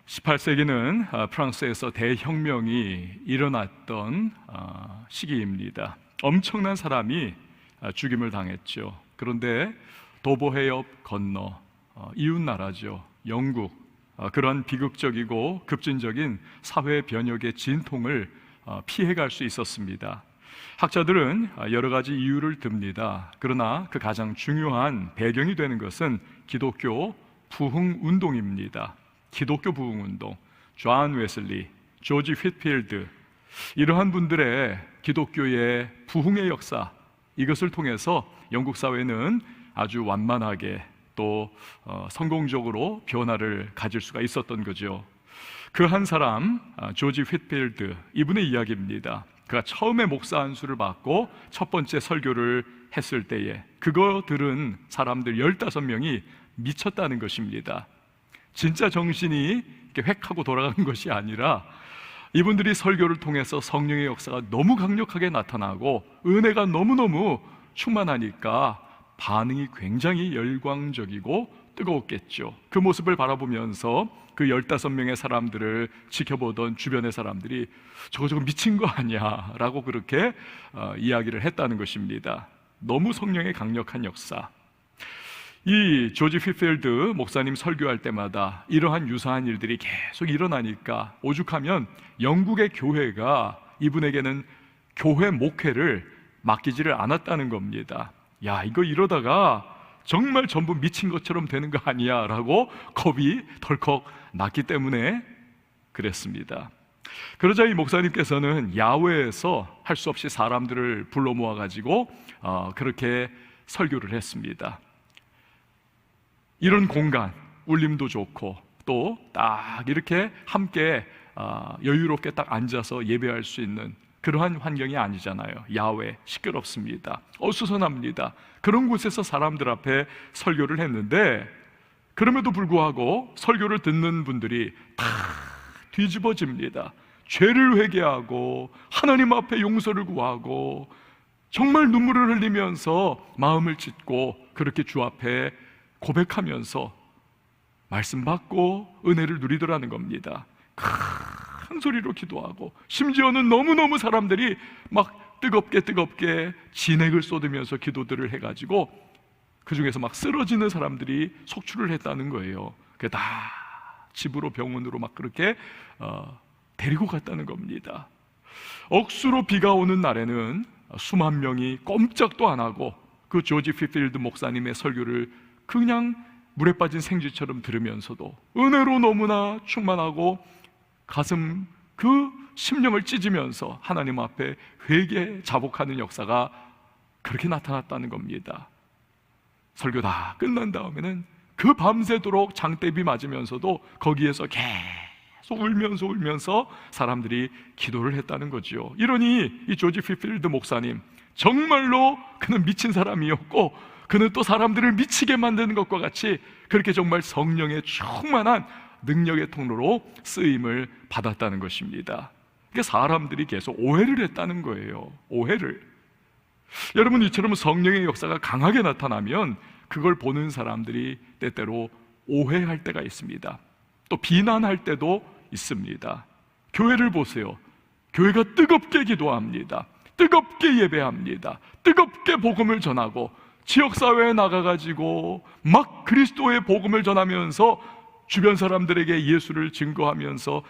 18세기는 프랑스에서 대혁명이 일어났던 시기입니다. 엄청난 사람이 죽임을 당했죠. 그런데 도보해협 건너 이웃나라죠, 영국, 그런 비극적이고 급진적인 사회 변혁의 진통을 피해갈 수 있었습니다. 학자들은 여러 가지 이유를 듭니다. 그러나 그 가장 중요한 배경이 되는 것은 기독교 부흥운동입니다. 기독교 부흥운동, 존 웨슬리, 조지 휘트필드, 이러한 분들의 기독교의 부흥의 역사, 이것을 통해서 영국 사회는 아주 완만하게 또 성공적으로 변화를 가질 수가 있었던 거죠. 그 한 사람, 조지 휘트필드, 이분의 이야기입니다. 그가 처음에 목사 안수를 받고 첫 번째 설교를 했을 때에 그거 들은 사람들 15명이 미쳤다는 것입니다. 진짜 정신이 이렇게 획하고 돌아가는 것이 아니라 이분들이 설교를 통해서 성령의 역사가 너무 강력하게 나타나고 은혜가 너무너무 충만하니까 반응이 굉장히 열광적이고 뜨거웠겠죠. 그 모습을 바라보면서 그 15명의 사람들을 지켜보던 주변의 사람들이 저거 미친 거 아니야 라고 그렇게 이야기를 했다는 것입니다. 너무 성령의 강력한 역사. 이 조지 휘필드 목사님 설교할 때마다 이러한 유사한 일들이 계속 일어나니까 오죽하면 영국의 교회가 이분에게는 교회 목회를 맡기지를 않았다는 겁니다. 야, 이거 이러다가 정말 전부 미친 것처럼 되는 거 아니야 라고 겁이 덜컥 났기 때문에 그랬습니다. 그러자 이 목사님께서는 야외에서 할 수 없이 사람들을 불러 모아가지고 그렇게 설교를 했습니다. 이런 공간, 울림도 좋고 또 딱 이렇게 함께 여유롭게 딱 앉아서 예배할 수 있는 그러한 환경이 아니잖아요. 야외, 시끄럽습니다. 어수선합니다. 그런 곳에서 사람들 앞에 설교를 했는데 그럼에도 불구하고 설교를 듣는 분들이 다 뒤집어집니다. 죄를 회개하고 하나님 앞에 용서를 구하고 정말 눈물을 흘리면서 마음을 찢고 그렇게 주 앞에 고백하면서 말씀 받고 은혜를 누리더라는 겁니다. 큰 소리로 기도하고 심지어는 너무너무 사람들이 막 뜨겁게 진액을 쏟으면서 기도들을 해가지고 그 중에서 막 쓰러지는 사람들이 속출을 했다는 거예요. 그게 다 집으로 병원으로 막 그렇게 데리고 갔다는 겁니다. 억수로 비가 오는 날에는 수만 명이 꼼짝도 안 하고 그 조지 휘필드 목사님의 설교를 그냥 물에 빠진 생쥐처럼 들으면서도 은혜로 너무나 충만하고 가슴 그 심령을 찢으면서 하나님 앞에 회개 자복하는 역사가 그렇게 나타났다는 겁니다. 설교 다 끝난 다음에는 그 밤새도록 장대비 맞으면서도 거기에서 계속 울면서 사람들이 기도를 했다는 거죠. 이러니 이 조지 휘필드 목사님 정말로 그는 미친 사람이었고 그는 또 사람들을 미치게 만드는 것과 같이 그렇게 정말 성령의 충만한 능력의 통로로 쓰임을 받았다는 것입니다. 그러니까 사람들이 계속 오해를 했다는 거예요. 오해를. 여러분, 이처럼 성령의 역사가 강하게 나타나면 그걸 보는 사람들이 때때로 오해할 때가 있습니다. 또 비난할 때도 있습니다. 교회를 보세요. 교회가 뜨겁게 기도합니다. 뜨겁게 예배합니다. 뜨겁게 복음을 전하고 지역사회에 나가가지고 막 그리스도의 복음을 전하면서 주변 사람들에게 예수를 증거하면서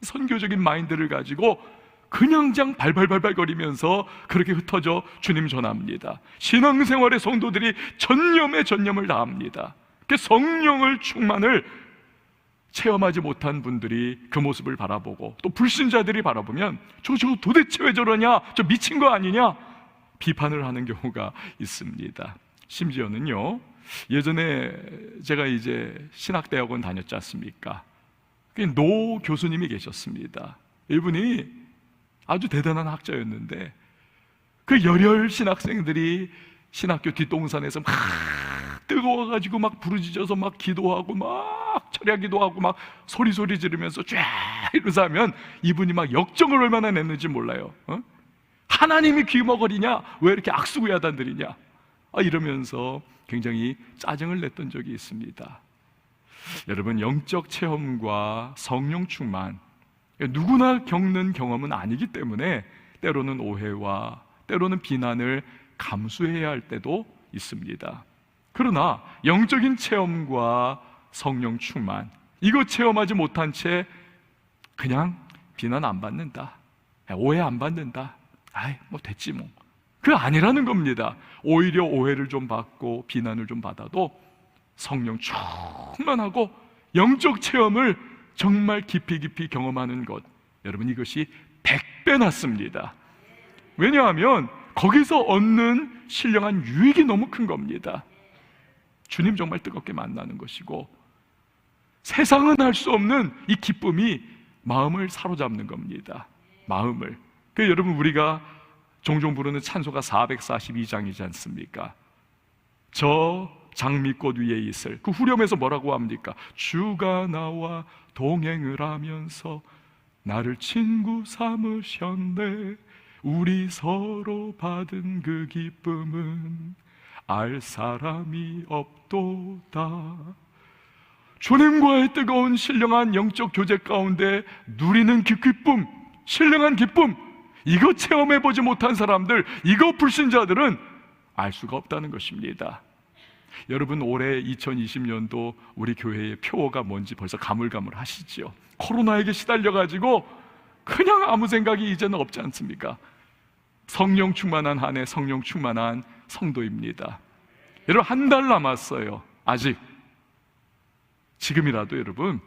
선교적인 마인드를 가지고 그냥장 발발발발 거리면서 그렇게 흩어져 주님 전합니다. 신앙생활의 성도들이 전념을 다합니다. 그 성령을 충만을 체험하지 못한 분들이 그 모습을 바라보고 또 불신자들이 바라보면 저거 도대체 왜 저러냐, 저 미친 거 아니냐 비판을 하는 경우가 있습니다. 심지어는요, 예전에 제가 이제 신학대학원 다녔지 않습니까? 노 교수님이 계셨습니다. 이분이 아주 대단한 학자였는데 그 열혈 신학생들이 신학교 뒷동산에서 막 뜨거워가지고 막 부르짖어서 막 기도하고 막 철야기도하고 막 소리 지르면서 쫙 이러면서 하면 이분이 막 역정을 얼마나 냈는지 몰라요. 하나님이 귀머거리냐? 왜 이렇게 악수구야단들이냐? 이러면서 굉장히 짜증을 냈던 적이 있습니다. 여러분, 영적 체험과 성령 충만, 누구나 겪는 경험은 아니기 때문에 때로는 오해와 때로는 비난을 감수해야 할 때도 있습니다. 그러나 영적인 체험과 성령 충만, 이거 체험하지 못한 채 그냥 비난 안 받는다, 오해 안 받는다, 아이 뭐 됐지 뭐, 그거 아니라는 겁니다. 오히려 오해를 좀 받고 비난을 좀 받아도 성령 충만하고 영적 체험을 정말 깊이 경험하는 것, 여러분 이것이 100배 낫습니다. 왜냐하면 거기서 얻는 신령한 유익이 너무 큰 겁니다. 주님 정말 뜨겁게 만나는 것이고, 세상은 할 수 없는 이 기쁨이 마음을 사로잡는 겁니다. 마음을. 여러분, 우리가 종종 부르는 찬송가 442장이지 않습니까? 저 장미꽃 위에 있을, 그 후렴에서 뭐라고 합니까? 주가 나와 동행을 하면서 나를 친구 삼으셨네. 우리 서로 받은 그 기쁨은 알 사람이 없도다. 주님과의 뜨거운 신령한 영적 교제 가운데 누리는 그 기쁨, 신령한 기쁨, 이거 체험해보지 못한 사람들, 이거 불신자들은 알 수가 없다는 것입니다. 여러분, 올해 2020년도 우리 교회의 표어가 뭔지 벌써 가물가물하시죠? 코로나에게 시달려가지고 그냥 아무 생각이 이제는 없지 않습니까? 성령 충만한 한 해, 성령 충만한 성도입니다. 여러분, 한 달 남았어요. 아직. 지금이라도 여러분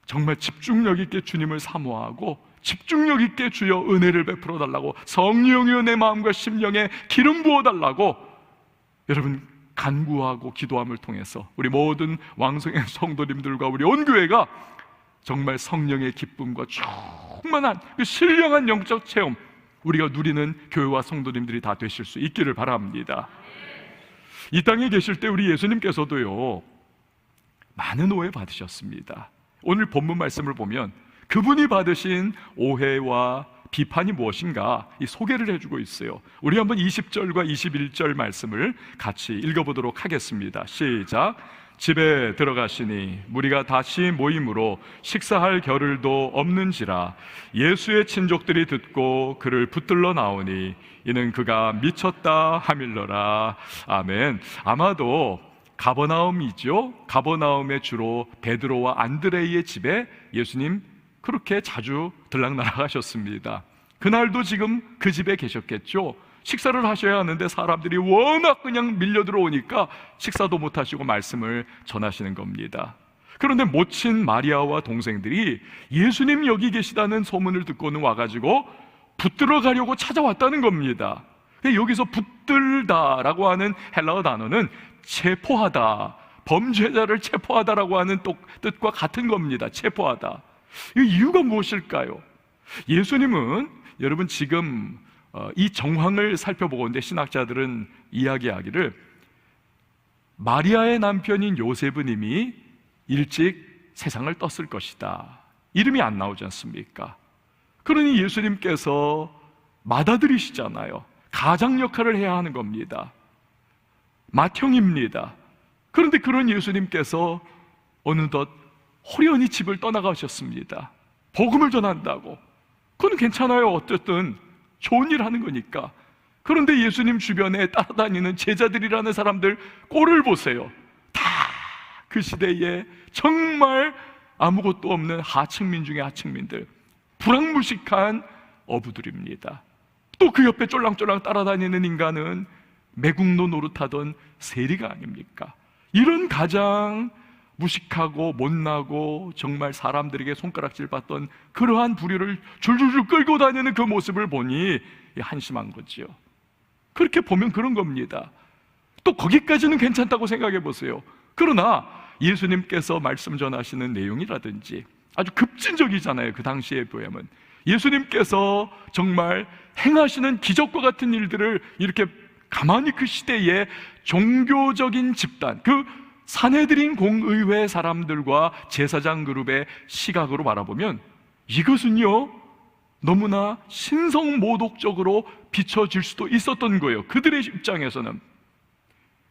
정말 집중력 있게 주님을 사모하고 집중력 있게 주여 은혜를 베풀어 달라고, 성령이여 내 마음과 심령에 기름 부어 달라고 여러분 간구하고 기도함을 통해서 우리 모든 왕성의 성도님들과 우리 온 교회가 정말 성령의 기쁨과 충만한 그 신령한 영적 체험, 우리가 누리는 교회와 성도님들이 다 되실 수 있기를 바랍니다. 이 땅에 계실 때 우리 예수님께서도요 많은 오해 받으셨습니다. 오늘 본문 말씀을 보면 그분이 받으신 오해와 비판이 무엇인가 이 소개를 해주고 있어요. 우리 한번 20절과 21절 말씀을 같이 읽어보도록 하겠습니다. 시작. 집에 들어가시니 무리가 다시 모임으로 식사할 겨를도 없는지라 예수의 친족들이 듣고 그를 붙들러 나오니 이는 그가 미쳤다 하밀러라. 아멘. 아마도 가버나움이죠. 가버나움에 주로 베드로와 안드레이의 집에 예수님 그렇게 자주 들락날락하셨습니다. 그날도 지금 그 집에 계셨겠죠. 식사를 하셔야 하는데 사람들이 워낙 그냥 밀려 들어오니까 식사도 못 하시고 말씀을 전하시는 겁니다. 그런데 모친 마리아와 동생들이 예수님 여기 계시다는 소문을 듣고는 와가지고 붙들어 가려고 찾아왔다는 겁니다. 여기서 붙들다라고 하는 헬라어 단어는 체포하다, 범죄자를 체포하다라고 하는 뜻과 같은 겁니다. 체포하다. 이 이유가 무엇일까요? 예수님은 여러분 지금 이 정황을 살펴보건대 신학자들은 이야기하기를 마리아의 남편인 요셉은 이미 일찍 세상을 떴을 것이다. 이름이 안 나오지 않습니까? 그러니 예수님께서 맏아들이시잖아요. 가장 역할을 해야 하는 겁니다. 맏형입니다. 그런데 그런 예수님께서 어느덧 호련히 집을 떠나가셨습니다. 복음을 전한다고. 그건 괜찮아요. 어쨌든 좋은 일 하는 거니까. 그런데 예수님 주변에 따라다니는 제자들이라는 사람들 꼴을 보세요. 다 그 시대에 정말 아무것도 없는 하층민 중에 하층민들, 불황무식한 어부들입니다. 또 그 옆에 쫄랑쫄랑 따라다니는 인간은 매국노 노릇하던 세리가 아닙니까? 이런 가장 무식하고 못나고 정말 사람들에게 손가락질 받던 그러한 부류를 줄줄줄 끌고 다니는 그 모습을 보니 한심한 거지요. 그렇게 보면 그런 겁니다. 또 거기까지는 괜찮다고 생각해 보세요. 그러나 예수님께서 말씀 전하시는 내용이라든지 아주 급진적이잖아요. 그 당시에 보면 예수님께서 정말 행하시는 기적과 같은 일들을 이렇게 가만히 그 시대의 종교적인 집단, 그 산헤드린 공의회 사람들과 제사장 그룹의 시각으로 바라보면 이것은요 너무나 신성모독적으로 비춰질 수도 있었던 거예요. 그들의 입장에서는.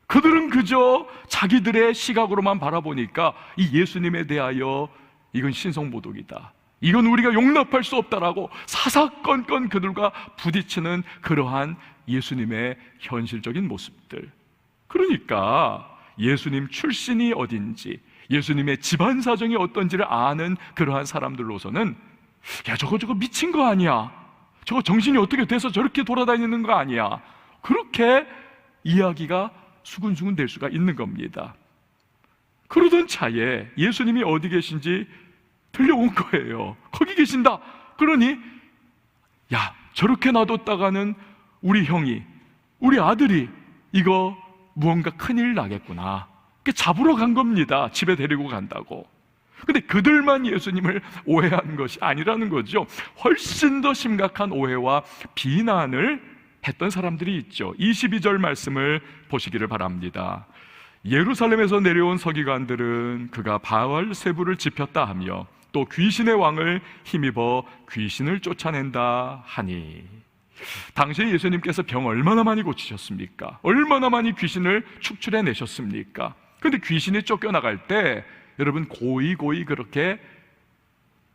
그들은 그저 자기들의 시각으로만 바라보니까 이 예수님에 대하여 이건 신성모독이다, 이건 우리가 용납할 수 없다라고 사사건건 그들과 부딪히는 그러한 예수님의 현실적인 모습들. 그러니까 예수님 출신이 어딘지, 예수님의 집안 사정이 어떤지를 아는 그러한 사람들로서는 야, 저거 미친 거 아니야, 저거 정신이 어떻게 돼서 저렇게 돌아다니는 거 아니야, 그렇게 이야기가 수군수군 될 수가 있는 겁니다. 그러던 차에 예수님이 어디 계신지 들려온 거예요. 거기 계신다. 그러니 야, 저렇게 놔뒀다가는 우리 형이, 우리 아들이 이거 무언가 큰일 나겠구나, 잡으러 간 겁니다. 집에 데리고 간다고. 근데 그들만 예수님을 오해한 것이 아니라는 거죠. 훨씬 더 심각한 오해와 비난을 했던 사람들이 있죠. 22절 말씀을 보시기를 바랍니다. 예루살렘에서 내려온 서기관들은 그가 바알세불을 지폈다 하며 또 귀신의 왕을 힘입어 귀신을 쫓아낸다 하니. 당시에 예수님께서 병 얼마나 많이 고치셨습니까? 얼마나 많이 귀신을 축출해 내셨습니까? 근데 귀신이 쫓겨나갈 때 여러분 고이 그렇게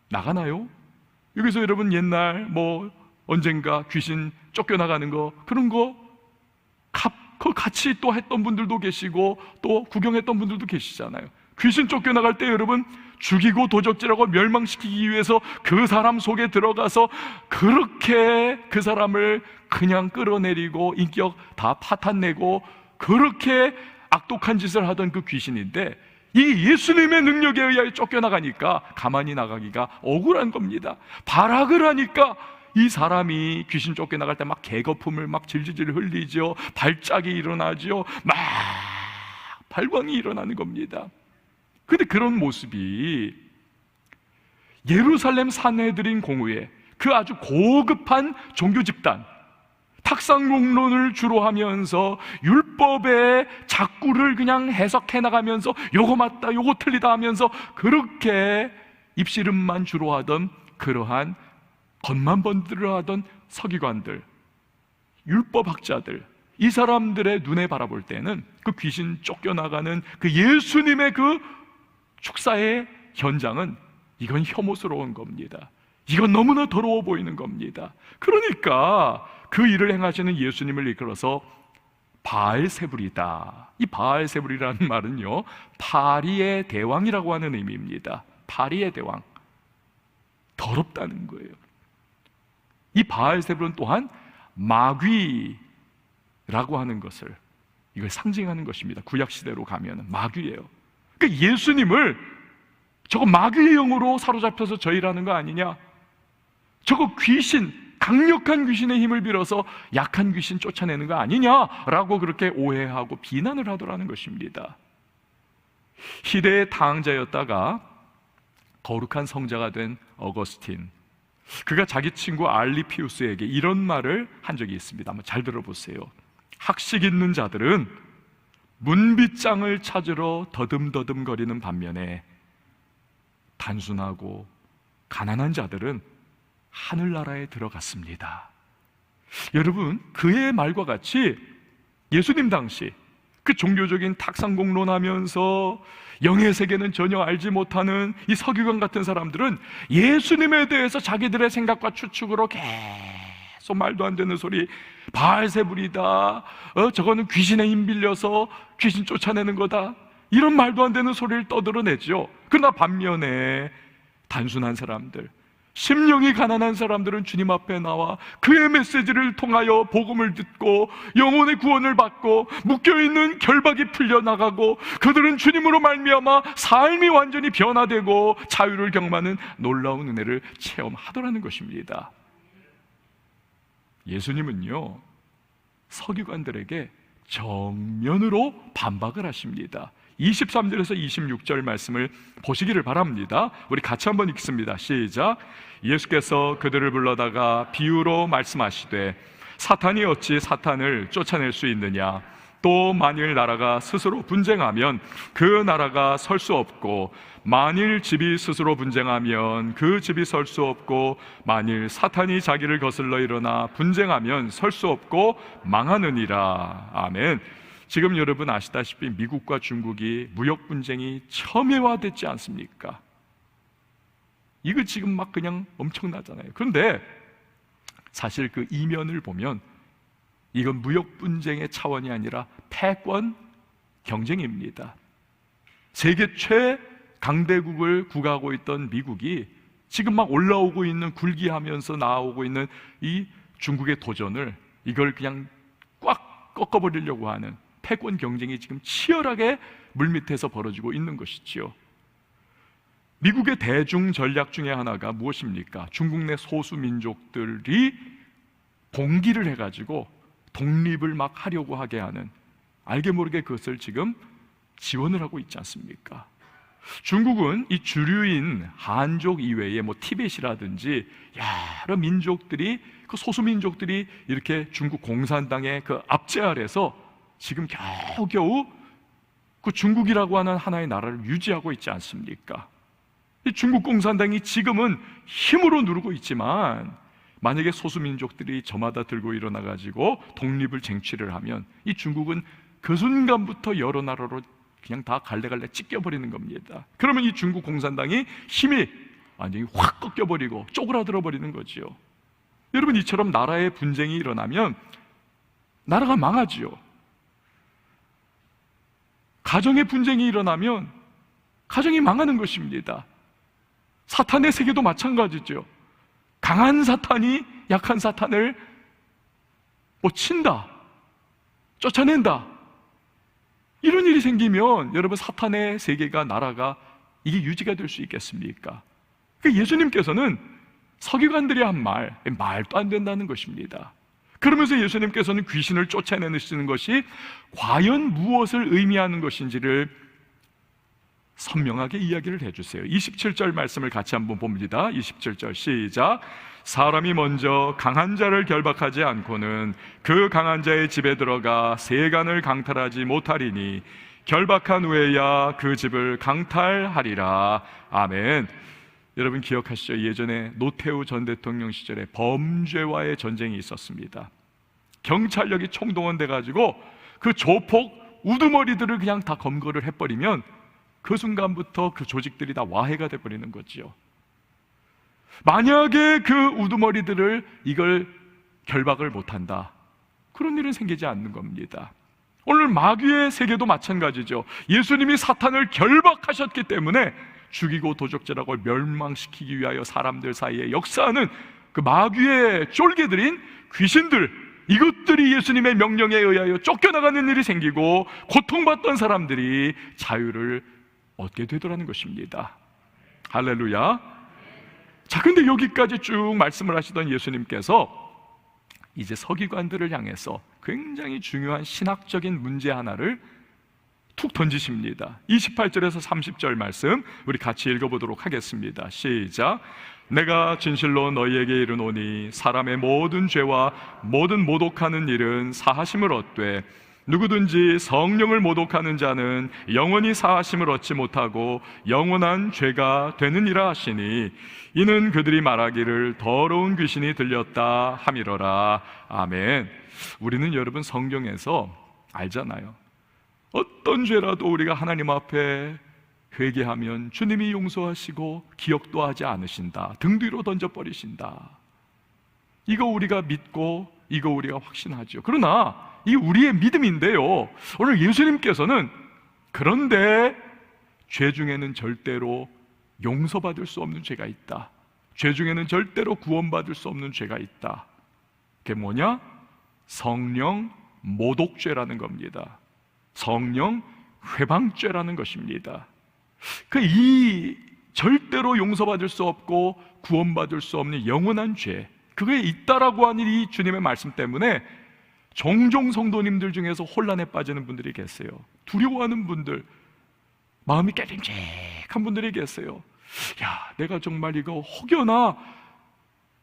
나가나요? 여기서 여러분 옛날 언젠가 귀신 쫓겨나가는 거, 그런 거 같이 또 했던 분들도 계시고 또 구경했던 분들도 계시잖아요. 귀신 쫓겨나갈 때 여러분 죽이고 도적질하고 멸망시키기 위해서 그 사람 속에 들어가서 그렇게 그 사람을 그냥 끌어내리고 인격 다 파탄내고 그렇게 악독한 짓을 하던 그 귀신인데, 이 예수님의 능력에 의하여 쫓겨나가니까 가만히 나가기가 억울한 겁니다. 발악을 하니까 이 사람이 귀신 쫓겨나갈 때 막 개거품을 막 질질질 흘리죠. 발작이 일어나죠. 막 발광이 일어나는 겁니다. 근데 그런 모습이 예루살렘 산헤드린 공회에 그 아주 고급한 종교 집단, 탁상공론을 주로 하면서 율법의 작구를 그냥 해석해 나가면서 요거 맞다 요거 틀리다 하면서 그렇게 입씨름만 주로 하던 그러한 겉만 번들어 하던 서기관들, 율법학자들, 이 사람들의 눈에 바라볼 때는 그 귀신 쫓겨나가는 그 예수님의 그 축사의 현장은 이건 혐오스러운 겁니다. 이건 너무나 더러워 보이는 겁니다. 그러니까 그 일을 행하시는 예수님을 이끌어서 바알세불이다. 이 바알세불이라는 말은요, 파리의 대왕이라고 하는 의미입니다. 파리의 대왕, 더럽다는 거예요. 이 바알세불은 또한 마귀라고 하는 것을, 이걸 상징하는 것입니다. 구약시대로 가면 마귀예요. 그러니까 예수님을 저거 마귀의 영으로 사로잡혀서 저희라는 거 아니냐, 저거 귀신, 강력한 귀신의 힘을 빌어서 약한 귀신 쫓아내는 거 아니냐라고 그렇게 오해하고 비난을 하더라는 것입니다. 희대의 당자였다가 거룩한 성자가 된 어거스틴, 그가 자기 친구 알리피우스에게 이런 말을 한 적이 있습니다. 한번 잘 들어보세요. 학식 있는 자들은 문빗장을 찾으러 더듬더듬거리는 반면에 단순하고 가난한 자들은 하늘나라에 들어갔습니다. 여러분, 그의 말과 같이 예수님 당시 그 종교적인 탁상공론하면서 영의 세계는 전혀 알지 못하는 이 서기관 같은 사람들은 예수님에 대해서 자기들의 생각과 추측으로 계속 말도 안 되는 소리, 바알세불이다, 저거는 귀신의 힘 빌려서 귀신 쫓아내는 거다, 이런 말도 안 되는 소리를 떠들어내죠. 그러나 반면에 단순한 사람들, 심령이 가난한 사람들은 주님 앞에 나와 그의 메시지를 통하여 복음을 듣고 영혼의 구원을 받고 묶여있는 결박이 풀려나가고 그들은 주님으로 말미암아 삶이 완전히 변화되고 자유를 경험하는 놀라운 은혜를 체험하더라는 것입니다. 예수님은요, 서기관들에게 정면으로 반박을 하십니다. 23절에서 26절 말씀을 보시기를 바랍니다. 우리 같이 한번 읽습니다. 시작. 예수께서 그들을 불러다가 비유로 말씀하시되 사탄이 어찌 사탄을 쫓아낼 수 있느냐, 또 만일 나라가 스스로 분쟁하면 그 나라가 설 수 없고 만일 집이 스스로 분쟁하면 그 집이 설 수 없고 만일 사탄이 자기를 거슬러 일어나 분쟁하면 설 수 없고 망하느니라. 아멘. 지금 여러분 아시다시피 미국과 중국이 무역 분쟁이 첨예화됐지 않습니까? 이거 지금 막 그냥 엄청나잖아요. 그런데 사실 그 이면을 보면 이건 무역 분쟁의 차원이 아니라 패권 경쟁입니다. 세계 최강대국을 구가하고 있던 미국이 지금 막 올라오고 있는, 굴기하면서 나오고 있는 이 중국의 도전을, 이걸 그냥 꽉 꺾어버리려고 하는 패권 경쟁이 지금 치열하게 물밑에서 벌어지고 있는 것이지요. 미국의 대중 전략 중에 하나가 무엇입니까? 중국 내 소수 민족들이 봉기를 해가지고 독립을 막 하려고 하게 하는, 알게 모르게 그것을 지금 지원을 하고 있지 않습니까? 중국은 이 주류인 한족 이외에 티벳이라든지 여러 민족들이, 그 소수 민족들이 이렇게 중국 공산당의 그 압제 아래서 지금 겨우겨우 그 중국이라고 하는 하나의 나라를 유지하고 있지 않습니까? 이 중국 공산당이 지금은 힘으로 누르고 있지만 만약에 소수 민족들이 저마다 들고 일어나 가지고 독립을 쟁취를 하면 이 중국은 그 순간부터 여러 나라로 그냥 다 갈래갈래 찢겨버리는 겁니다. 그러면 이 중국 공산당이 힘이 완전히 확 꺾여버리고 쪼그라들어 버리는 거지요. 여러분, 이처럼 나라의 분쟁이 일어나면 나라가 망하지요. 가정의 분쟁이 일어나면 가정이 망하는 것입니다. 사탄의 세계도 마찬가지죠. 강한 사탄이 약한 사탄을 친다, 쫓아낸다, 이런 일이 생기면 여러분, 사탄의 세계가, 나라가 이게 유지가 될 수 있겠습니까? 그러니까 예수님께서는 서기관들이 한 말도 안 된다는 것입니다. 그러면서 예수님께서는 귀신을 쫓아내시는 것이 과연 무엇을 의미하는 것인지를 선명하게 이야기를 해주세요. 27절 말씀을 같이 한번 봅니다. 27절 시작. 사람이 먼저 강한 자를 결박하지 않고는 그 강한 자의 집에 들어가 세간을 강탈하지 못하리니 결박한 후에야 그 집을 강탈하리라. 아멘. 여러분 기억하시죠? 예전에 노태우 전 대통령 시절에 범죄와의 전쟁이 있었습니다. 경찰력이 총동원돼 가지고 그 조폭 우두머리들을 그냥 다 검거를 해버리면 그 순간부터 그 조직들이 다 와해가 돼버리는 거지요. 만약에 그 우두머리들을 이걸 결박을 못한다, 그런 일은 생기지 않는 겁니다. 오늘 마귀의 세계도 마찬가지죠. 예수님이 사탄을 결박하셨기 때문에 죽이고 도적질하고 멸망시키기 위하여 사람들 사이에 역사하는 그 마귀의 쫄개들인 귀신들, 이것들이 예수님의 명령에 의하여 쫓겨나가는 일이 생기고 고통받던 사람들이 자유를 얻게 되더라는 것입니다. 할렐루야. 자, 근데 여기까지 쭉 말씀을 하시던 예수님께서 이제 서기관들을 향해서 굉장히 중요한 신학적인 문제 하나를 툭 던지십니다. 28절에서 30절 말씀 우리 같이 읽어보도록 하겠습니다. 시작. 내가 진실로 너희에게 이르노니 사람의 모든 죄와 모든 모독하는 일은 사하심을 얻되 누구든지 성령을 모독하는 자는 영원히 사하심을 얻지 못하고 영원한 죄가 되느니라 하시니 이는 그들이 말하기를 더러운 귀신이 들렸다 함이러라. 아멘. 우리는 여러분 성경에서 알잖아요. 어떤 죄라도 우리가 하나님 앞에 회개하면 주님이 용서하시고 기억도 하지 않으신다, 등 뒤로 던져버리신다. 이거 우리가 믿고 이거 우리가 확신하죠. 그러나 이 우리의 믿음인데요, 오늘 예수님께서는 그런데 죄 중에는 절대로 용서받을 수 없는 죄가 있다, 죄 중에는 절대로 구원받을 수 없는 죄가 있다. 그게 뭐냐? 성령 모독죄라는 겁니다. 성령 회방죄라는 것입니다. 이 절대로 용서받을 수 없고 구원받을 수 없는 영원한 죄, 그게 있다라고 하는 이 주님의 말씀 때문에 종종 성도님들 중에서 혼란에 빠지는 분들이 계세요. 두려워하는 분들, 마음이 깨림직한 분들이 계세요. 야, 내가 정말 이거 혹여나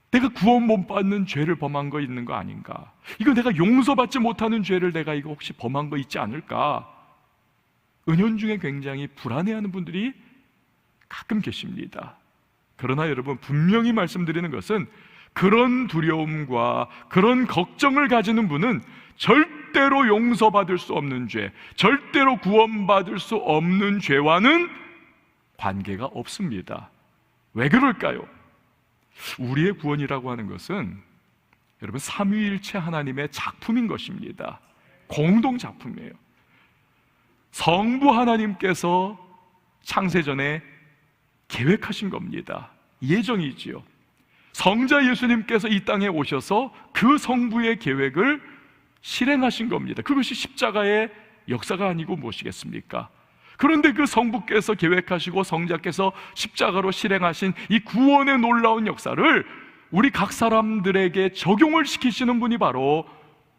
내가 구원 못 받는 죄를 범한 거 있는 거 아닌가? 이거 내가 용서받지 못하는 죄를 내가 이거 혹시 범한 거 있지 않을까? 은연중에 굉장히 불안해하는 분들이 가끔 계십니다. 그러나 여러분, 분명히 말씀드리는 것은 그런 두려움과 그런 걱정을 가지는 분은 절대 절대로 용서받을 수 없는 죄, 절대로 구원받을 수 없는 죄와는 관계가 없습니다. 왜 그럴까요? 우리의 구원이라고 하는 것은 여러분 삼위일체 하나님의 작품인 것입니다. 공동 작품이에요. 성부 하나님께서 창세전에 계획하신 겁니다. 예정이지요. 성자 예수님께서 이 땅에 오셔서 그 성부의 계획을 실행하신 겁니다. 그것이 십자가의 역사가 아니고 무엇이겠습니까? 그런데 그 성부께서 계획하시고 성자께서 십자가로 실행하신 이 구원의 놀라운 역사를 우리 각 사람들에게 적용을 시키시는 분이 바로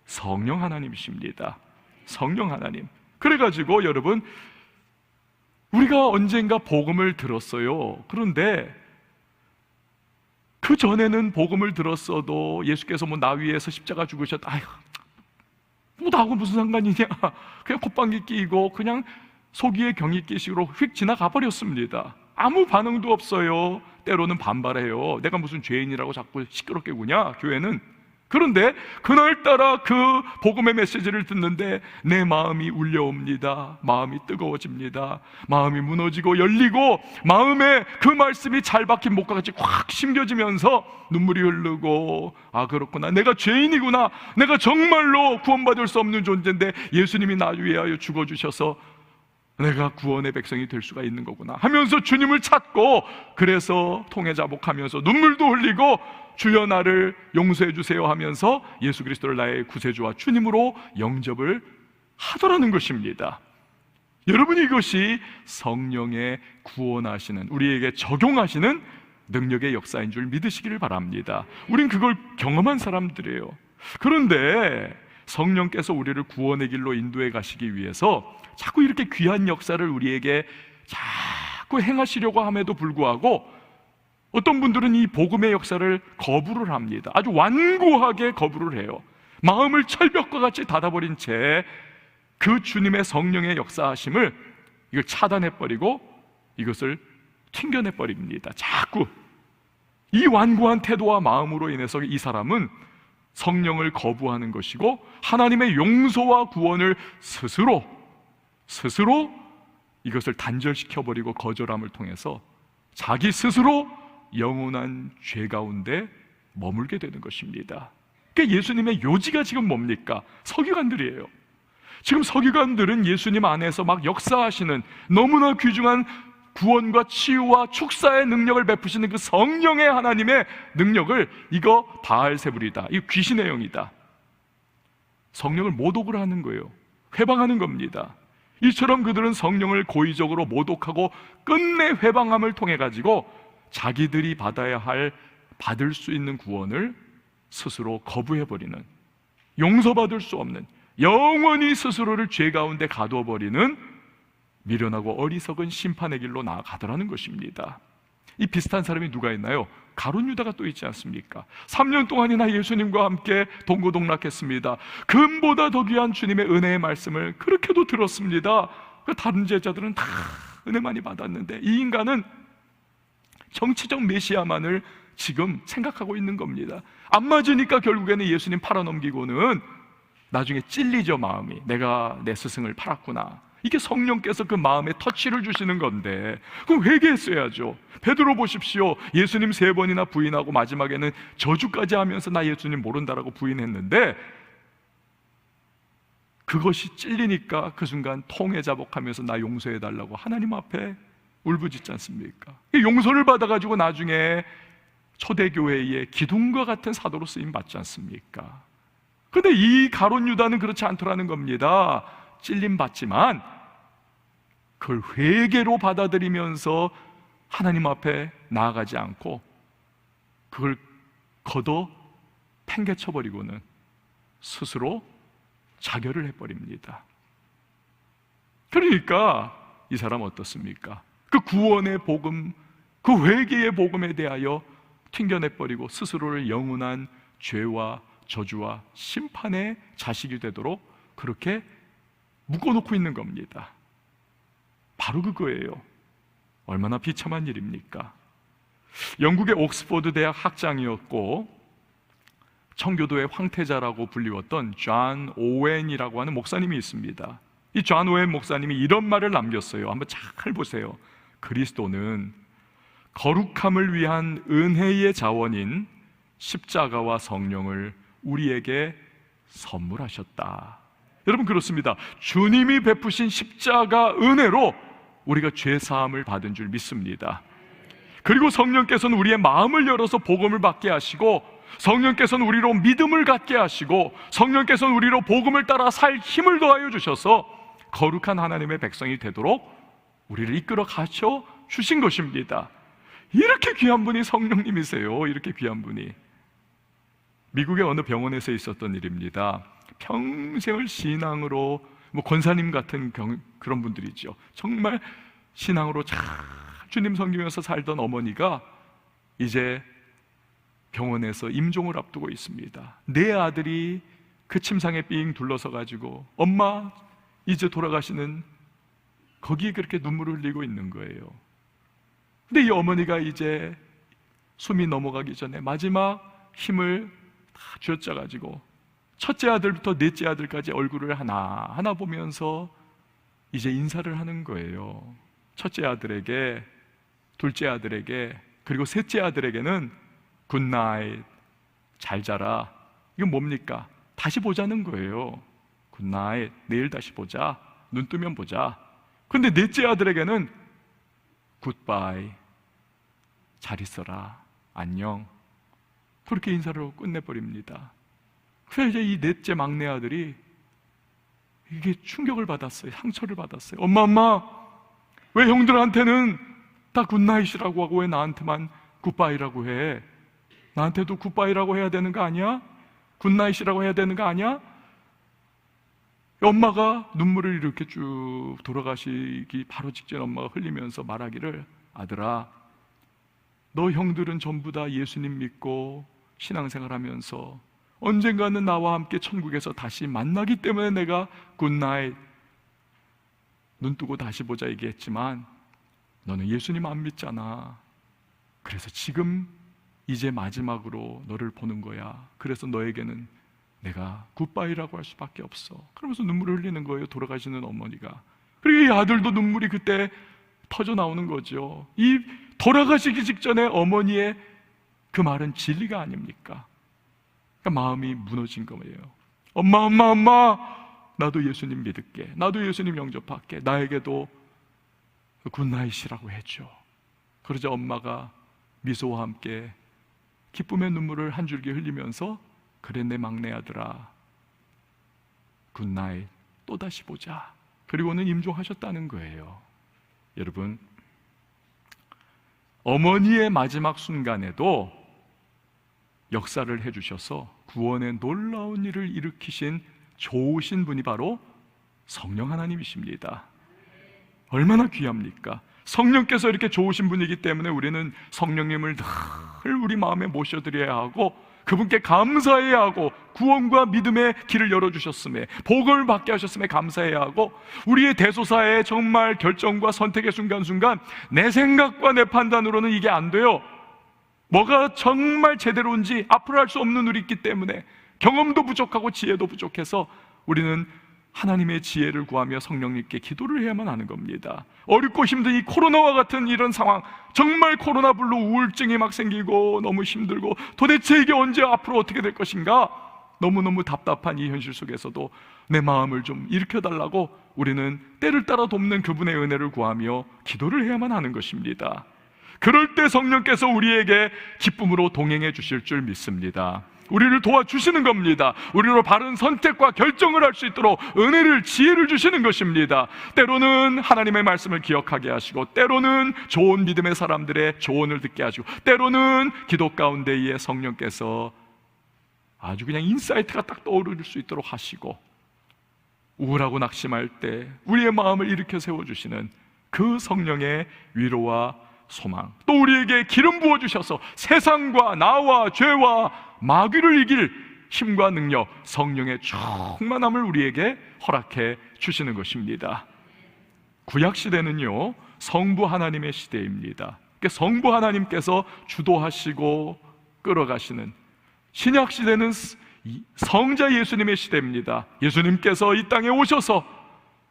성령 하나님이십니다. 성령 하나님. 그래가지고 여러분, 우리가 언젠가 복음을 들었어요. 그런데 그 전에는 복음을 들었어도 예수께서 나 위해서 십자가 죽으셨다, 아휴, 나하고 무슨 상관이냐, 그냥 콧방귀 끼고 그냥 소기의 경이끼식으로 휙 지나가 버렸습니다. 아무 반응도 없어요. 때로는 반발해요. 내가 무슨 죄인이라고 자꾸 시끄럽게 구냐, 교회는. 그런데 그날따라 그 복음의 메시지를 듣는데 내 마음이 울려옵니다. 마음이 뜨거워집니다. 마음이 무너지고 열리고 마음에 그 말씀이 잘 박힌 목과 같이 확 심겨지면서 눈물이 흐르고, 아 그렇구나, 내가 죄인이구나, 내가 정말로 구원받을 수 없는 존재인데 예수님이 나 위하여 죽어주셔서 내가 구원의 백성이 될 수가 있는 거구나 하면서 주님을 찾고, 그래서 통회자복하면서 눈물도 흘리고 주여 나를 용서해 주세요 하면서 예수 그리스도를 나의 구세주와 주님으로 영접을 하더라는 것입니다. 여러분, 이것이 성령의 구원하시는, 우리에게 적용하시는 능력의 역사인 줄 믿으시기를 바랍니다. 우린 그걸 경험한 사람들이에요. 그런데 성령께서 우리를 구원의 길로 인도해 가시기 위해서 자꾸 이렇게 귀한 역사를 우리에게 자꾸 행하시려고 함에도 불구하고 어떤 분들은 이 복음의 역사를 거부를 합니다. 아주 완고하게 거부를 해요. 마음을 철벽과 같이 닫아버린 채 그 주님의 성령의 역사하심을 이걸 차단해버리고 이것을 튕겨내버립니다. 자꾸 이 완고한 태도와 마음으로 인해서 이 사람은 성령을 거부하는 것이고 하나님의 용서와 구원을 스스로 이것을 단절시켜버리고 거절함을 통해서 자기 스스로 영원한 죄 가운데 머물게 되는 것입니다. 그러니까 예수님의 요지가 지금 뭡니까? 서기관들이에요. 지금 서기관들은 예수님 안에서 막 역사하시는 너무나 귀중한 구원과 치유와 축사의 능력을 베푸시는 그 성령의 하나님의 능력을, 이거 바알세불이다, 이거 귀신의 영이다, 성령을 모독을 하는 거예요. 회방하는 겁니다. 이처럼 그들은 성령을 고의적으로 모독하고 끝내 회방함을 통해 가지고 자기들이 받을 수 있는 구원을 스스로 거부해버리는, 용서받을 수 없는, 영원히 스스로를 죄 가운데 가둬버리는 미련하고 어리석은 심판의 길로 나아가더라는 것입니다. 이 비슷한 사람이 누가 있나요? 가룟 유다가 또 있지 않습니까? 3년 동안이나 예수님과 함께 동고동락했습니다. 금보다 더 귀한 주님의 은혜의 말씀을 그렇게도 들었습니다. 다른 제자들은 다 은혜 많이 받았는데 이 인간은 정치적 메시아만을 지금 생각하고 있는 겁니다. 안 맞으니까 결국에는 예수님 팔아넘기고는 나중에 찔리죠. 마음이, 내가 내 스승을 팔았구나. 이게 성령께서 그 마음에 터치를 주시는 건데 그럼 회개했어야죠. 베드로 보십시오. 예수님 3번이나 부인하고 마지막에는 저주까지 하면서 나 예수님 모른다라고 부인했는데 그것이 찔리니까 그 순간 통회자복하면서 나 용서해달라고 하나님 앞에 울부짖지 않습니까? 용서를 받아가지고 나중에 초대교회의 기둥과 같은 사도로 쓰임 받지 않습니까? 그런데 이 가룟 유다는 그렇지 않더라는 겁니다. 찔림 받지만 그걸 회개로 받아들이면서 하나님 앞에 나아가지 않고 그걸 걷어 팽개쳐버리고는 스스로 자결을 해버립니다. 그러니까 이 사람 어떻습니까? 그 구원의 복음, 그 회개의 복음에 대하여 튕겨내버리고 스스로를 영원한 죄와 저주와 심판의 자식이 되도록 그렇게 묶어놓고 있는 겁니다. 바로 그거예요. 얼마나 비참한 일입니까? 영국의 옥스퍼드 대학 학장이었고 청교도의 황태자라고 불리웠던 존 오웬이라고 하는 목사님이 있습니다. 이 존 오웬 목사님이 이런 말을 남겼어요. 한번 잘 보세요. 그리스도는 거룩함을 위한 은혜의 자원인 십자가와 성령을 우리에게 선물하셨다. 여러분, 그렇습니다. 주님이 베푸신 십자가 은혜로 우리가 죄사함을 받은 줄 믿습니다. 그리고 성령께서는 우리의 마음을 열어서 복음을 받게 하시고, 성령께서는 우리로 믿음을 갖게 하시고, 성령께서는 우리로 복음을 따라 살 힘을 더하여 주셔서 거룩한 하나님의 백성이 되도록 우리를 이끌어 가셔 주신 것입니다. 이렇게 귀한 분이 성령님이세요. 이렇게 귀한 분이. 미국의 어느 병원에서 있었던 일입니다. 평생을 신앙으로, 권사님 같은 그런 분들이죠. 정말 신앙으로 잘 주님 섬기면서 살던 어머니가 이제 병원에서 임종을 앞두고 있습니다. 네 아들이 그 침상에 삥 둘러서 가지고 엄마 이제 돌아가시는, 거기에 그렇게 눈물을 흘리고 있는 거예요. 근데 이 어머니가 이제 숨이 넘어가기 전에 마지막 힘을 다 쥐어짜가지고 첫째 아들부터 넷째 아들까지 얼굴을 하나하나 보면서 이제 인사를 하는 거예요. 첫째 아들에게, 둘째 아들에게, 그리고 셋째 아들에게는 굿나잇, 잘 자라. 이건 뭡니까? 다시 보자는 거예요. 굿나잇, 내일 다시 보자, 눈 뜨면 보자. 근데 넷째 아들에게는 굿바이, 잘 있어라, 안녕, 그렇게 인사를 하고 끝내버립니다. 그래서 이제 이 넷째 막내 아들이 이게 충격을 받았어요. 상처를 받았어요. 엄마, 왜 형들한테는 다 굿나잇이라고 하고 왜 나한테만 굿바이라고 해? 나한테도 굿바이라고 해야 되는 거 아니야? 굿나잇이라고 해야 되는 거 아니야? 엄마가 눈물을 이렇게 쭉 돌아가시기 바로 직전 엄마가 흘리면서 말하기를, 아들아, 너 형들은 전부 다 예수님 믿고 신앙생활하면서 언젠가는 나와 함께 천국에서 다시 만나기 때문에 내가 굿나잇, 눈 뜨고 다시 보자 얘기했지만 너는 예수님 안 믿잖아. 그래서 지금 이제 마지막으로 너를 보는 거야. 그래서 너에게는 내가 굿바이라고 할 수밖에 없어. 그러면서 눈물을 흘리는 거예요, 돌아가시는 어머니가. 그리고 이 아들도 눈물이 그때 터져 나오는 거죠. 이 돌아가시기 직전에 어머니의 그 말은 진리가 아닙니까? 그러니까 마음이 무너진 거예요. 엄마, 나도 예수님 믿을게. 나도 예수님 영접할게. 나에게도 굿나잇이라고 해줘. 그러자 엄마가 미소와 함께 기쁨의 눈물을 한 줄기 흘리면서, 그래 내 막내 아들아, 굿나잇, 또다시 보자. 그리고는 임종하셨다는 거예요. 여러분, 어머니의 마지막 순간에도 역사를 해주셔서 구원의 놀라운 일을 일으키신 좋으신 분이 바로 성령 하나님이십니다. 얼마나 귀합니까? 성령께서 이렇게 좋으신 분이기 때문에 우리는 성령님을 늘 우리 마음에 모셔드려야 하고, 그분께 감사해야 하고, 구원과 믿음의 길을 열어주셨음에, 복음을 받게 하셨음에 감사해야 하고, 우리의 대소사의 정말 결정과 선택의 순간순간 내 생각과 내 판단으로는 이게 안 돼요. 뭐가 정말 제대로인지 앞으로 할 수 없는 우리 있기 때문에, 경험도 부족하고 지혜도 부족해서 우리는 하나님의 지혜를 구하며 성령님께 기도를 해야만 하는 겁니다. 어렵고 힘든 이 코로나와 같은 이런 상황, 정말 코로나 불로 우울증이 막 생기고 너무 힘들고, 도대체 이게 언제 앞으로 어떻게 될 것인가, 너무너무 답답한 이 현실 속에서도 내 마음을 좀 일으켜달라고 우리는 때를 따라 돕는 그분의 은혜를 구하며 기도를 해야만 하는 것입니다. 그럴 때 성령께서 우리에게 기쁨으로 동행해 주실 줄 믿습니다. 우리를 도와주시는 겁니다. 우리로 바른 선택과 결정을 할 수 있도록 은혜를, 지혜를 주시는 것입니다. 때로는 하나님의 말씀을 기억하게 하시고, 때로는 좋은 믿음의 사람들의 조언을 듣게 하시고, 때로는 기도 가운데에 성령께서 아주 그냥 인사이트가 딱 떠오를 수 있도록 하시고, 우울하고 낙심할 때 우리의 마음을 일으켜 세워주시는 그 성령의 위로와 소망, 또 우리에게 기름 부어주셔서 세상과 나와 죄와 마귀를 이길 힘과 능력, 성령의 충만함을 우리에게 허락해 주시는 것입니다. 구약시대는요, 성부 하나님의 시대입니다. 성부 하나님께서 주도하시고 끌어가시는, 신약 시대는 성자 예수님의 시대입니다. 예수님께서 이 땅에 오셔서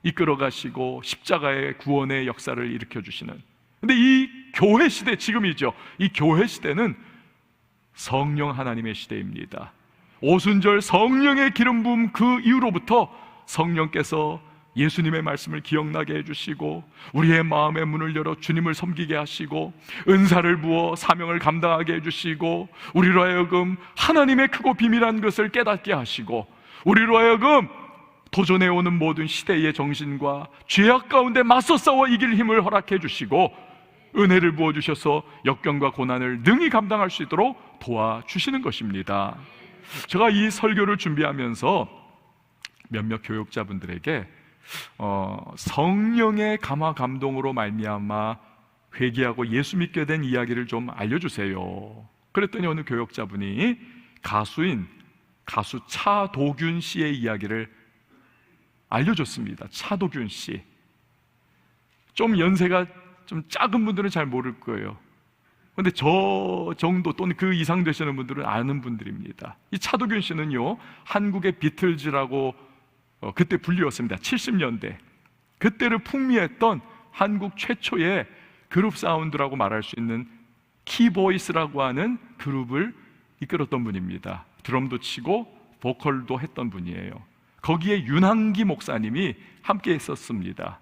이끌어 가시고 십자가의 구원의 역사를 일으켜 주시는, 근데 이 교회 시대, 지금이죠. 이 교회 시대는 성령 하나님의 시대입니다. 오순절 성령의 기름 부음 그 이후로부터 성령께서 예수님의 말씀을 기억나게 해주시고 우리의 마음의 문을 열어 주님을 섬기게 하시고 은사를 부어 사명을 감당하게 해주시고 우리로 하여금 하나님의 크고 비밀한 것을 깨닫게 하시고 우리로 하여금 도전해오는 모든 시대의 정신과 죄악 가운데 맞서 싸워 이길 힘을 허락해 주시고 은혜를 부어주셔서 역경과 고난을 능히 감당할 수 있도록 도와주시는 것입니다. 제가 이 설교를 준비하면서 몇몇 교육자분들에게 성령의 감화 감동으로 말미암아 회개하고 예수 믿게 된 이야기를 좀 알려주세요. 그랬더니 어느 교육자분이 가수 차도균 씨의 이야기를 알려줬습니다. 차도균 씨, 좀 연세가 좀 작은 분들은 잘 모를 거예요. 근데 저 정도 또는 그 이상 되시는 분들은 아는 분들입니다. 이 차도균 씨는요, 한국의 비틀즈라고 그때 불리웠습니다. 70년대 그때를 풍미했던 한국 최초의 그룹 사운드라고 말할 수 있는 키보이스라고 하는 그룹을 이끌었던 분입니다. 드럼도 치고 보컬도 했던 분이에요. 거기에 윤항기 목사님이 함께 했었습니다.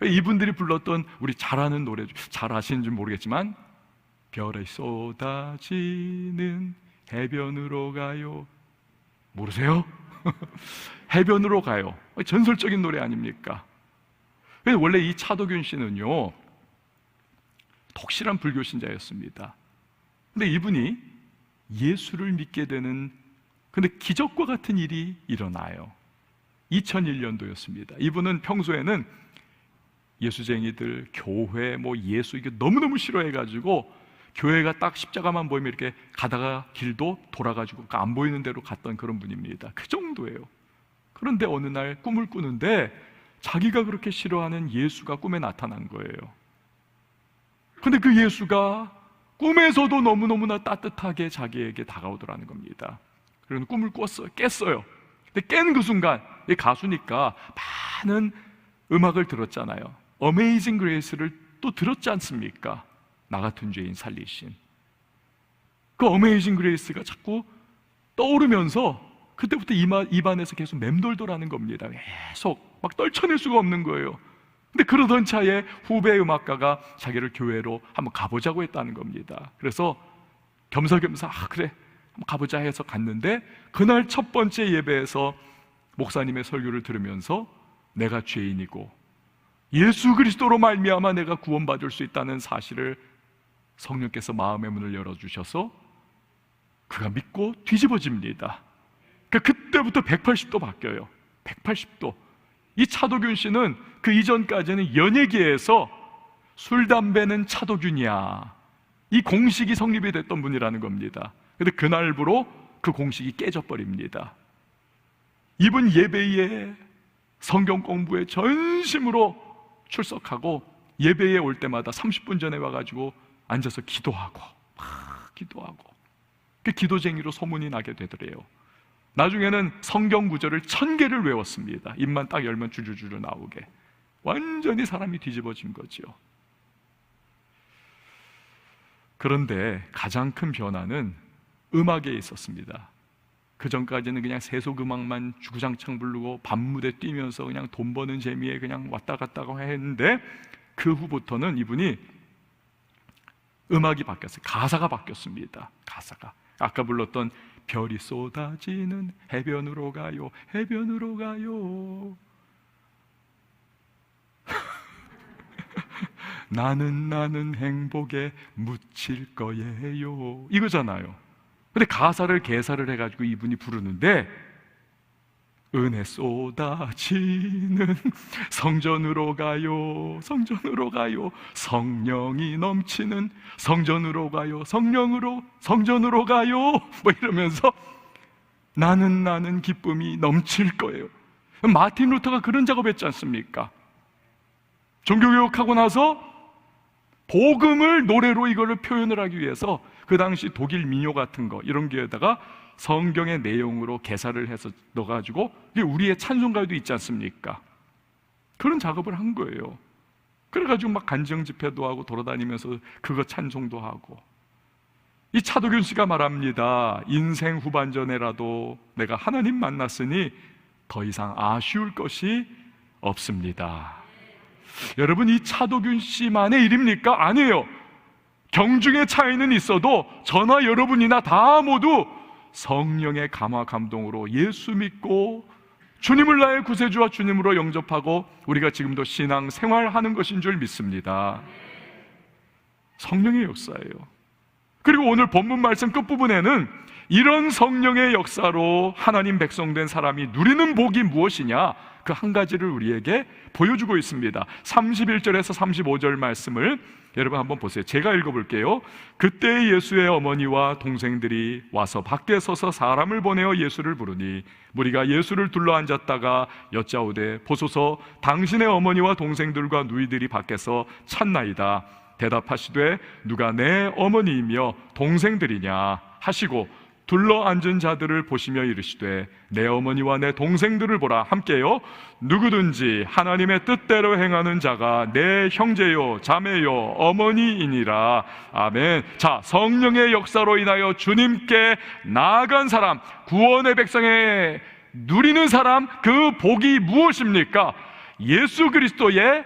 이분들이 불렀던 우리 잘하는 노래, 잘 아시는지 모르겠지만 별이 쏟아지는 해변으로 가요. 모르세요? 해변으로 가요. 전설적인 노래 아닙니까? 원래 이 차도균 씨는요, 독실한 불교 신자였습니다. 근데 이분이 예수를 믿게 되는, 근데 기적과 같은 일이 일어나요. 2001년도였습니다. 이분은 평소에는 예수쟁이들, 교회, 예수 이게 너무너무 싫어해가지고 교회가 딱 십자가만 보이면 이렇게 가다가 길도 돌아가지고 안 보이는 데로 갔던 그런 분입니다. 그 정도예요. 그런데 어느 날 꿈을 꾸는데 자기가 그렇게 싫어하는 예수가 꿈에 나타난 거예요. 근데 그 예수가 꿈에서도 너무너무나 따뜻하게 자기에게 다가오더라는 겁니다. 그래서 꿈을 깼어요. 근데 깬 그 순간, 이 가수니까 많은 음악을 들었잖아요. 어메이징 그레이스를 또 들었지 않습니까? 나 같은 죄인 살리신 그 어메이징 그레이스가 자꾸 떠오르면서 그때부터 입안에서 계속 맴돌더라는 겁니다. 계속 막 떨쳐낼 수가 없는 거예요. 근데 그러던 차에 후배 음악가가 자기를 교회로 한번 가보자고 했다는 겁니다. 그래서 겸사겸사 그래 한번 가보자 해서 갔는데 그날 첫 번째 예배에서 목사님의 설교를 들으면서 내가 죄인이고 예수 그리스도로 말미암아 내가 구원받을 수 있다는 사실을 성령께서 마음의 문을 열어주셔서 그가 믿고 뒤집어집니다. 그때부터 180도 바뀌어요. 180도. 이 차도균 씨는 그 이전까지는 연예계에서 술, 담배는 차도균이야, 이 공식이 성립이 됐던 분이라는 겁니다. 그런데 그날부로 그 공식이 깨져버립니다. 이분 예배에 성경 공부에 전심으로 출석하고 예배에 올 때마다 30분 전에 와가지고 앉아서 기도하고 막 기도하고 그 기도쟁이로 소문이 나게 되더래요. 나중에는 성경 구절을 1000개를 외웠습니다. 입만 딱 열면 줄줄줄 나오게. 완전히 사람이 뒤집어진 거죠. 그런데 가장 큰 변화는 음악에 있었습니다. 그 전까지는 그냥 세속 음악만 주구장창 부르고 밤무대 뛰면서 그냥 돈 버는 재미에 그냥 왔다 갔다 했는데 그 후부터는 이분이 음악이 바뀌었어요. 가사가 바뀌었습니다. 가사가 아까 불렀던 별이 쏟아지는 해변으로 가요, 해변으로 가요. 나는 행복에 묻힐 거예요, 이거잖아요. 근데 가사를 개사를 해가지고 이분이 부르는데 은혜 쏟아지는 성전으로 가요, 성전으로 가요, 성령이 넘치는 성전으로 가요, 성전으로 가요, 이러면서 나는 기쁨이 넘칠 거예요. 마틴 루터가 그런 작업했지 않습니까? 종교개혁하고 나서 복음을 노래로 이거를 표현을 하기 위해서 그 당시 독일 민요 같은 거 이런 게에다가 성경의 내용으로 개사를 해서 넣어가지고 우리의 찬송가에도 있지 않습니까? 그런 작업을 한 거예요. 그래가지고 막 간증 집회도 하고 돌아다니면서 그거 찬송도 하고. 이 차도균 씨가 말합니다. 인생 후반전에라도 내가 하나님 만났으니 더 이상 아쉬울 것이 없습니다. 여러분, 이 차도균 씨만의 일입니까? 아니에요. 경중의 차이는 있어도 저나 여러분이나 다 모두 성령의 감화 감동으로 예수 믿고 주님을 나의 구세주와 주님으로 영접하고 우리가 지금도 신앙 생활하는 것인 줄 믿습니다. 성령의 역사예요. 그리고 오늘 본문 말씀 끝부분에는 이런 성령의 역사로 하나님 백성된 사람이 누리는 복이 무엇이냐, 그 한 가지를 우리에게 보여주고 있습니다. 31절에서 35절 말씀을 여러분 한번 보세요. 제가 읽어볼게요. 그때 예수의 어머니와 동생들이 와서 밖에 서서 사람을 보내어 예수를 부르니 무리가 예수를 둘러앉았다가 여짜오되 보소서 당신의 어머니와 동생들과 누이들이 밖에서 찾나이다. 대답하시되 누가 내 어머니이며 동생들이냐 하시고 둘러앉은 자들을 보시며 이르시되 내 어머니와 내 동생들을 보라. 함께요. 누구든지 하나님의 뜻대로 행하는 자가 내 형제요 자매요 어머니이니라. 아멘. 자, 성령의 역사로 인하여 주님께 나아간 사람, 구원의 백성에 누리는 사람, 그 복이 무엇입니까? 예수 그리스도의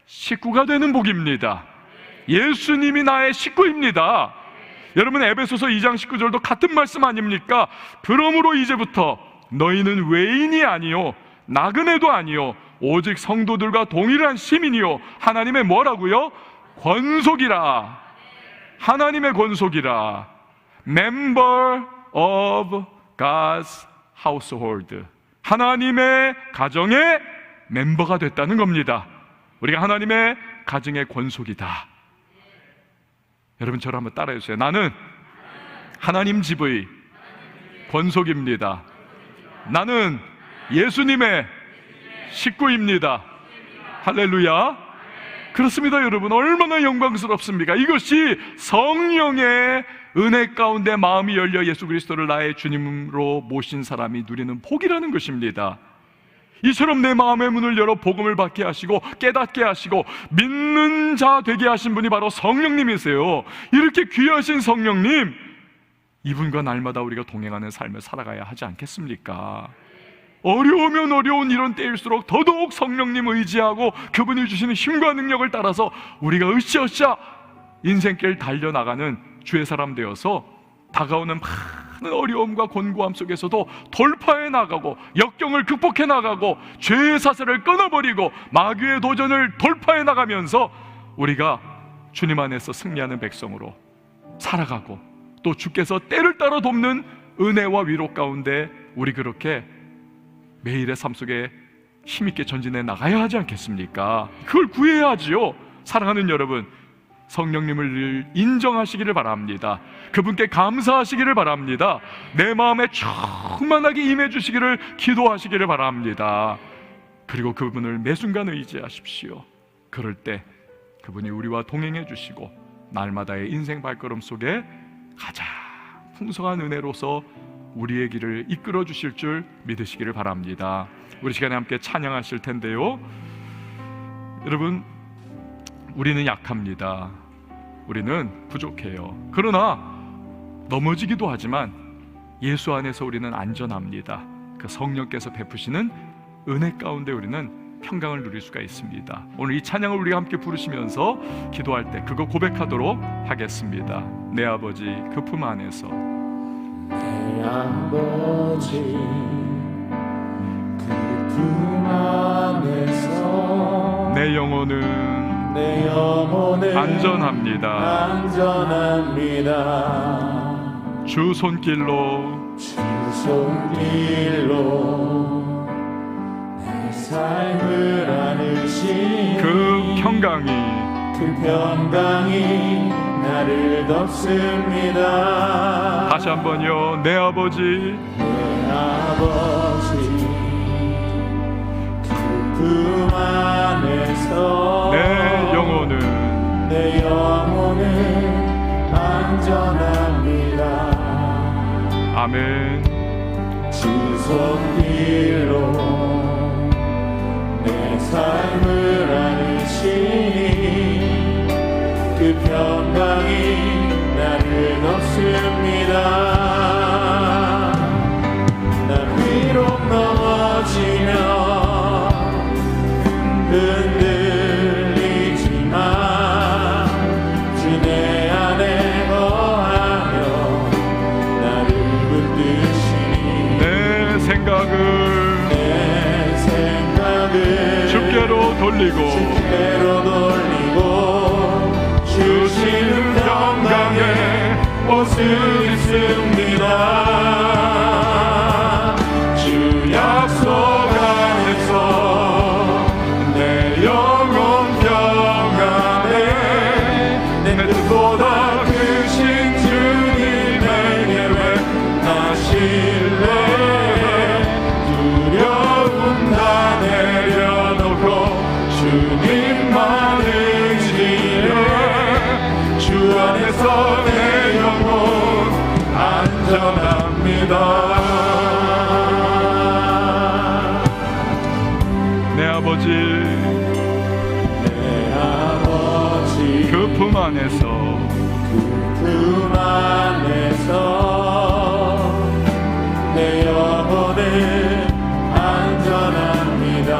식구가 되는 복입니다. 예수님이 나의 식구입니다. 여러분, 에베소서 2장 19절도 같은 말씀 아닙니까? 그러므로 이제부터 너희는 외인이 아니요 나그네도 아니요 오직 성도들과 동일한 시민이요 하나님의 뭐라고요? 권속이라. 하나님의 권속이라. Member of God's household. 하나님의 가정의 멤버가 됐다는 겁니다. 우리가 하나님의 가정의 권속이다. 여러분, 저를 한번 따라해 주세요. 나는 하나님 집의 권속입니다. 나는 예수님의 식구입니다. 할렐루야. 그렇습니다. 여러분, 얼마나 영광스럽습니까? 이것이 성령의 은혜 가운데 마음이 열려 예수 그리스도를 나의 주님으로 모신 사람이 누리는 복이라는 것입니다. 이처럼 내 마음의 문을 열어 복음을 받게 하시고 깨닫게 하시고 믿는 자 되게 하신 분이 바로 성령님이세요. 이렇게 귀하신 성령님, 이분과 날마다 우리가 동행하는 삶을 살아가야 하지 않겠습니까? 어려우면 어려운 이런 때일수록 더더욱 성령님 의지하고 그분이 주시는 힘과 능력을 따라서 우리가 으쌰으쌰 인생길 달려나가는 주의 사람 되어서 다가오는 많은 어려움과 곤고함 속에서도 돌파해 나가고 역경을 극복해 나가고 죄의 사슬을 끊어버리고 마귀의 도전을 돌파해 나가면서 우리가 주님 안에서 승리하는 백성으로 살아가고 또 주께서 때를 따라 돕는 은혜와 위로 가운데 우리 그렇게 매일의 삶 속에 힘있게 전진해 나가야 하지 않겠습니까? 그걸 구해야 하지요. 사랑하는 여러분, 성령님을 늘 인정하시기를 바랍니다. 그분께 감사하시기를 바랍니다. 내 마음에 충만하게 임해 주시기를 기도하시기를 바랍니다. 그리고 그분을 매 순간 의지하십시오. 그럴 때 그분이 우리와 동행해 주시고 날마다의 인생 발걸음 속에 가장 풍성한 은혜로서 우리의 길을 이끌어 주실 줄 믿으시기를 바랍니다. 우리 시간에 함께 찬양하실 텐데요. 여러분, 우리는 약합니다. 우리는 부족해요. 그러나 넘어지기도 하지만 예수 안에서 우리는 안전합니다. 그 성령께서 베푸시는 은혜 가운데 우리는 평강을 누릴 수가 있습니다. 오늘 이 찬양을 우리가 함께 부르시면서 기도할 때 그거 고백하도록 하겠습니다. 내 아버지 그 품 안에서, 내 아버지 그 품 안에서 내 영혼은 안전합니다. 주 손길로 내 삶을 안으시니 그 평강이 나를 덮습니다. 다시 한번요. 내 아버지 그 품 안에서 내 내 영혼은 안전합니다. 아멘. 지속길로 내 삶을 안으시니 그 평강이 나를 덮습니다. 난 비록 넘어지며 흔들리지만 주 내 안에 거하며 나를 붙드시니 내 생각을 주께로 돌리고 주시는 평강의 옷을 입습니다. 주 약속 안에서 내 영혼 평안해. 내 뜻보다 크신 주님에게 왜 나실래. 두려움 다 내려놓고 주님만 의지해. 주 안에서 내 영혼 안전합니다. 내 아버지 그 품 안에서 내 영혼은 안전합니다.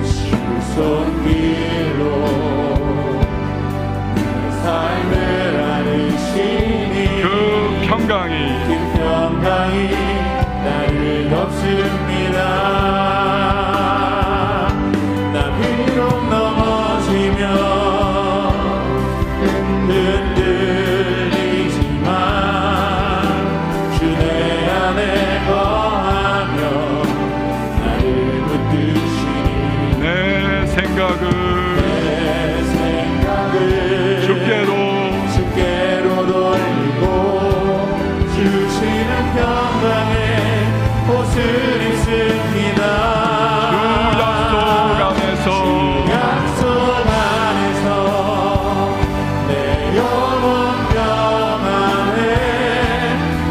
주 손길로 내 삶을 안으시니 그 평강이 나를 덮습니다. 나 비록 넘어지며 흔들리지만 주 내 안에 거하며 나를 붙드시니 내 생각을 주께로 돌리고 주시는 평강의 옷을 입습니다. 주 약속 안에서 내 영혼 평안해.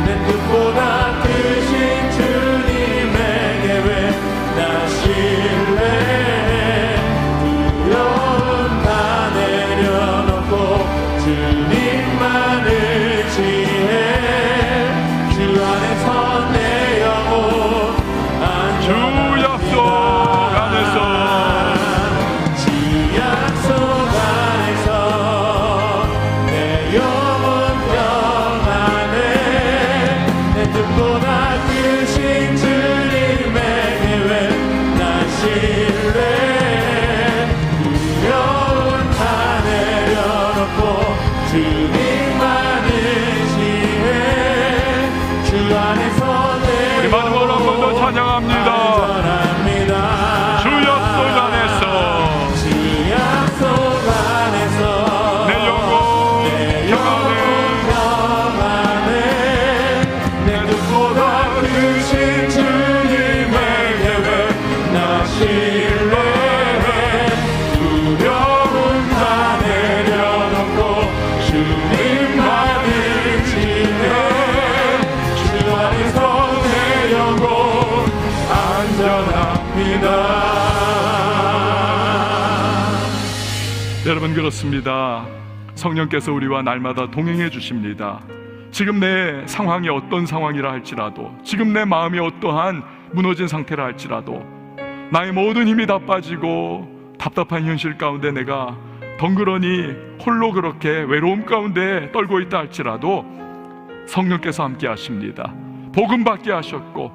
내 뜻보다 크신 주님에게 왜 나실래. 두려움 다 내려놓고 주님만 의지해. 주 안에서 내 영혼 주 약속 안에서 주 약속 안에서 내 영혼 평안해. 내 뜻보다 크신 주님에게 왜 나실래. 두려움 다 내려놓고 주님만 의지해. 주 안에서 내 우리 마지막으로 한 번 더 찬양합니다. 주 약속 안에서 주 약속 안에서 내 영혼 평안해. 내 뜻보다 크신 주님에게 왜 나실래. 두려움 다 내려놓고 주님만 의지해. 주 안에서 내 영혼 안전합니다. 여러분, 그렇습니다. 성령께서 우리와 날마다 동행해 주십니다. 지금 내 상황이 어떤 상황이라 할지라도, 지금 내 마음이 어떠한 무너진 상태라 할지라도, 나의 모든 힘이 다 빠지고 답답한 현실 가운데 내가 덩그러니 홀로 그렇게 외로움 가운데 떨고 있다 할지라도 성령께서 함께 하십니다. 복음 받게 하셨고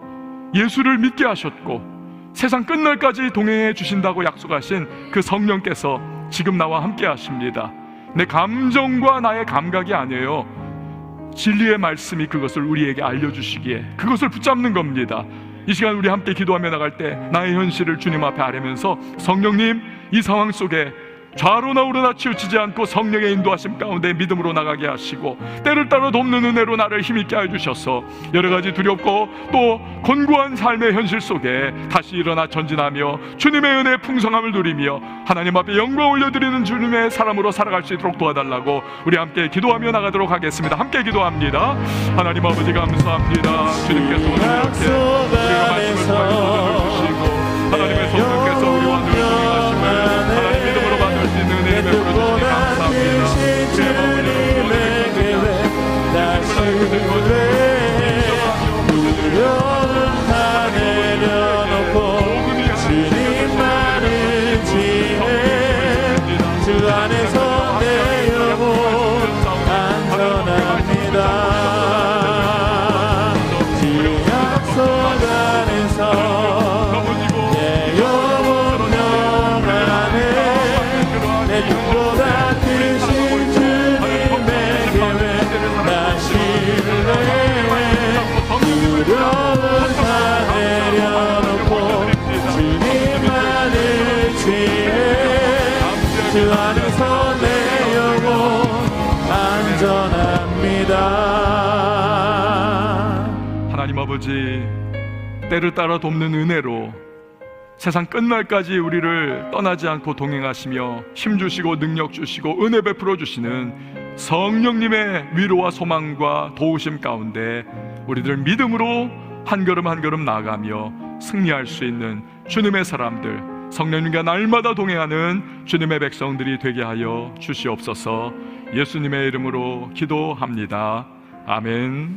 예수를 믿게 하셨고 세상 끝날까지 동행해 주신다고 약속하신 그 성령께서 지금 나와 함께 하십니다. 내 감정과 나의 감각이 아니에요. 진리의 말씀이 그것을 우리에게 알려주시기에 그것을 붙잡는 겁니다. 이 시간 우리 함께 기도하며 나갈 때 나의 현실을 주님 앞에 아뢰면서, 성령님, 이 상황 속에 좌로나 우로나 치우치지 않고 성령의 인도하심 가운데 믿음으로 나가게 하시고, 때를 따라 돕는 은혜로 나를 힘있게 해주셔서 여러가지 두렵고 또 곤고한 삶의 현실 속에 다시 일어나 전진하며 주님의 은혜의 풍성함을 누리며 하나님 앞에 영광 올려드리는 주님의 사람으로 살아갈 수 있도록 도와달라고 우리 함께 기도하며 나가도록 하겠습니다. 함께 기도합니다. 하나님 아버지 감사합니다. 주님께서 오늘 이렇게 우리가 말씀을 주시고 하나님의 성령께서 우리와 늘 동행하심을 하나님 믿음으로 받을 수 있는 은혜를 베풀어 주시니 감사합니다. 우리의 마음을 열어주님의 두려움 다 내려놓고 주님만을 지내 주 안에서 내 영혼 안전합니다. 주 약속 안에서 내 영혼 평안해 내 눈보다 크신 주님의 계획 나 신뢰해 두려움 다 내려놓고 주님만을 취해 주 안에서 내 영혼 안전합니다. 하나님 아버지, 때를 따라 돕는 은혜로 세상 끝날까지 우리를 떠나지 않고 동행하시며 힘주시고 능력 주시고 은혜 베풀어 주시는 성령님의 위로와 소망과 도우심 가운데 우리들 믿음으로 한 걸음 한 걸음 나아가며 승리할 수 있는 주님의 사람들, 성령님과 날마다 동행하는 주님의 백성들이 되게 하여 주시옵소서. 예수님의 이름으로 기도합니다. 아멘.